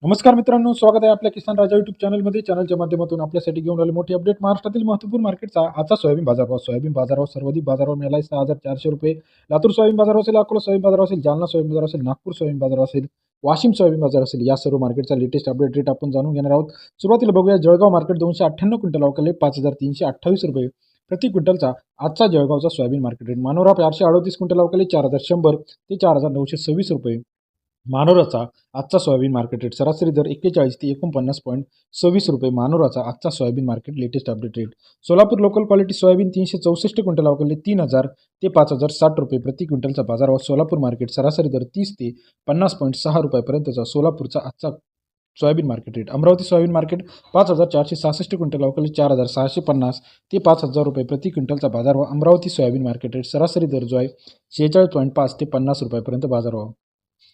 नमस्कार मित्रांनो, स्वागत आहे आपल्या किसान राजा यूट्यूब चॅनलमध्ये. चॅनलच्या माध्यमातून आपल्यासाठी घेऊन आले मोठी अपडेट. महाराष्ट्रातील महत्त्वपूर्ण मार्केटचा आजचा सोयाबीन बाजारभाव. सोयाबीन बाजारभाव सर्वाधिक बाजारभाव मिळाला आहे ₹6,400. लातूर सोयाबीन बाजार असेल, अकोला सोयाबीन बाजार असेल, जालना सोयाबीन बाजार असेल, नागपूर सोयाबीन बाजार असेल, वाशिम सोयाबीन बाजार असेल, या सर्व मार्केटचा लेटेस्ट अपडेट रेट आपण जाणून घेणार आहोत. सुरुवातीला बघूया. जळगाव मार्केट 298 क्विंटल अवकाले ₹5,328 प्रति क्विंटलचा आजचा जळगावचा soybean market rate. Manora 438 quintal अवकाले ₹4,100 ते ₹4,926. मानोराचा आजचा सोयाबीन मार्केट रेट. सरासरी दर 41 ते 49.26 मानोराचा आजचा soybean market latest update rate. Solapur local quality soybean 364 quintal अवकाले ₹3,000 ते ₹5,060 प्रति क्विंटलचा बाजारभाव. सोलापूर मार्केट सरासरी दर 30 ते 50.6 पर्यंतचा सोलापूरचा आजचा soybean market rate. Amravati soybean market 5,466 quintal अवकाले ₹4,650 ते ₹5,000 प्रति क्विंटलचा बाजारभाव. अमरावती सोयाबीन मार्केट रेट सरासरी दर जो आहे 46.5 ते ₹50 बाजारभाव.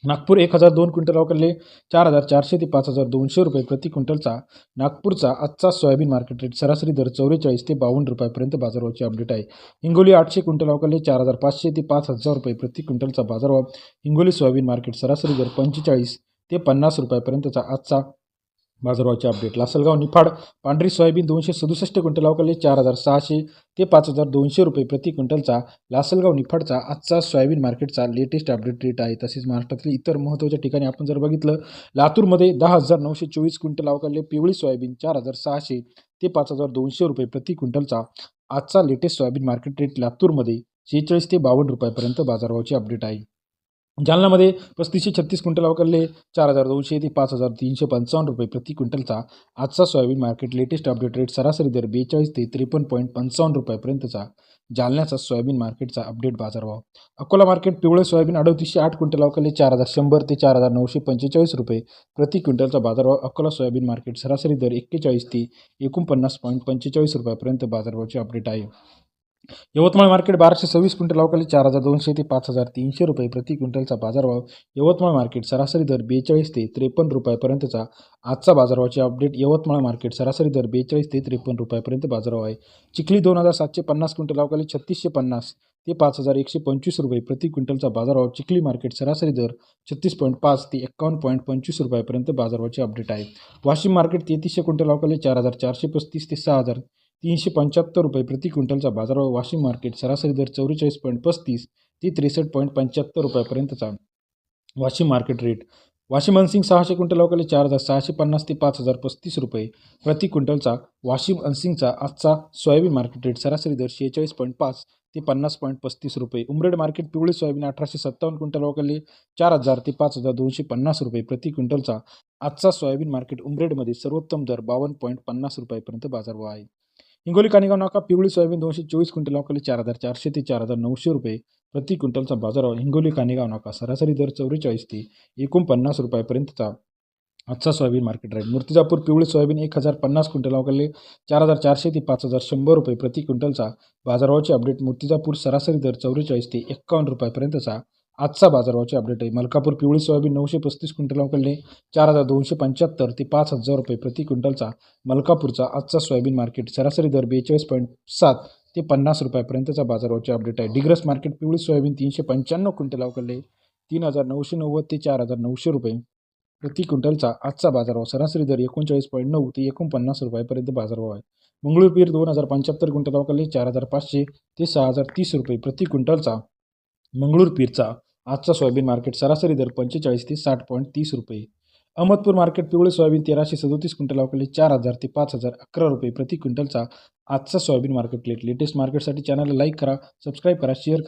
नागपूर 1,002 क्विंटल अवकाले ₹4,400 ते ₹5,200 प्रति क्विंटलचा नागपूरचा आजचा सोयाबीन मार्केट रेट. सरासरी दर 44 ते ₹52 बाजारभावाची अपडेट आहे. हिंगोली 800 क्विंटल अवकाले ₹4,500 ते ₹5,000 प्रति क्विंटलचा बाजारभाव. हिंगोली सोयाबीन मार्केट सरासरी दर 45 ते ₹50 आजचा बाजारभावाची अपडेट. लासलगाव निफाड पांढरी सोयाबीन 267 क्विंटल अवकाले ₹4,600 ते ₹5,200 प्रति क्विंटलचा लासलगाव निफाडचा आजचा सोयाबीन मार्केटचा लेटेस्ट अपडेट रेट आहे. तसेच महाराष्ट्रातील इतर महत्त्वाच्या ठिकाणी आपण जर बघितलं, लातूरमध्ये 10,924 क्विंटल अवकाले पिवळी सोयाबीन ₹4,600 ते ₹5,200 प्रति क्विंटलचा आजचा लेटेस्ट सोयाबीन मार्केट रेट. लातूरमध्ये 46 ते ₹52 बाजारभावाची अपडेट आहे. जालन्यामध्ये 3536 क्विंटल अवकाले ₹4,200 ते ₹5,355 प्रति क्विंटलचा आजचा soybean market latest update rate. सरासरी दर 42 ते ₹53.55 जालन्याचा सोयाबीन मार्केटचा अपडेट बाजारभाव. अकोला मार्केट पिवळे सोयाबीन 3808 क्विंटल अवकाले ₹4,100 ते ₹4,945 प्रति क्विंटलचा बाजारभाव. अकोला सोयाबीन मार्केट सरासरी दर 41 ते ₹49.45 बाजारभावाची अपडेट आहे. यवतमाळ मार्केट 1226 क्विंटल अवकाले ₹4,200 ते ₹5,300 प्रति क्विंटलचा बाजारभाव. यवतमाळ मार्केट सरासरी दर 42 ते ₹53 आजचा बाजारभावाची अपडेट. यवतमाळ मार्केट सरासरी दर 42 ते ₹53 बाजारभाव आहे. चिखली 2,750 क्विंटल अवकाले ₹3,650 ते ₹5,125 प्रति क्विंटलचा बाजारभाव. चिखली मार्केट सरासरी दर 36.5 ते ₹51.25 बाजारभावाची अपडेट आहे. वाशिम मार्केट 3300 क्विंटल अवकाले ₹4,435 ते ₹6,375 प्रति क्विंटलचा बाजारभाव. वाशिम मार्केट सरासरी दर 44.35 ते ₹63.75 Washim market rate. Washim Ansing 600 quintal अवकाले ₹4,650 ते ₹5,035 प्रति क्विंटलचा वाशिम अनसिंगचा आजचा सोयाबीन मार्केट रेट. सरासरी दर 46.5 ते ₹50.35. उमरेड मार्केट पिवळी सोयाबीन 1857 क्विंटल अवकाले ₹4,000 ते ₹5,250 प्रति क्विंटलचा आजचा सोयाबीन मार्केट. उमरेडमध्ये सर्वोत्तम दर ₹52.50 बाजारभाव आहे. हिंगोली कानेगाव नाका पिवळी सोयाबीन 224 क्विंटल अवकाले ₹4,400 ते ₹4,900 प्रति क्विंटलचा बाजारभाव. हिंगोली कानेगाव नाका सरासरी दर 44 ते ₹49 आजचा सोयाबीन मार्केट रेट. मूर्तिजापूर पिवळी सोयाबीन 1,050 क्विंटल अवकाले ₹4,400 ते ₹5,100 प्रति क्विंटलचा बाजारभावाची अपडेट. मूर्तिजापूर सरासरी दर 44 ते ₹51 आजचा बाजारभावाची अपडेट आहे. मलकापूर पिवळी सोयाबीन 935 क्विंटल अवकाले ₹4,275 ते ₹5,000 प्रति क्विंटलचा मलकापूरचा आजचा सोयाबीन मार्केट. सरासरी दर 42.7 ते ₹50 बाजारभावाची अपडेट आहे. डिग्रस मार्केट पिवळी सोयाबीन 395 क्विंटल अवकाले ₹3,990 ते ₹4,900 प्रति क्विंटलचा आजचा बाजारभाव. सरासरी दर 39.9 ते ₹49 बाजारभाव आहे. मंगळूर पीर 2,075 क्विंटल अवकाले ₹4,500 ते ₹6,030 प्रति क्विंटलचा मंगळूर पीरचा आजचा सोयाबीन मार्केट. सरासरी दर 45 ते ₹60.30. अहमदपूर मार्केट पिवळे सोयाबीन 1,337 क्विंटल अवकाले ₹4,000 ते ₹5,011 प्रति क्विंटलचा आजचा सोयाबीन मार्केट रेट. लेटेस्ट मार्केटसाठी चॅनलला लाईक करा, सबस्क्राईब करा, शेअर करा.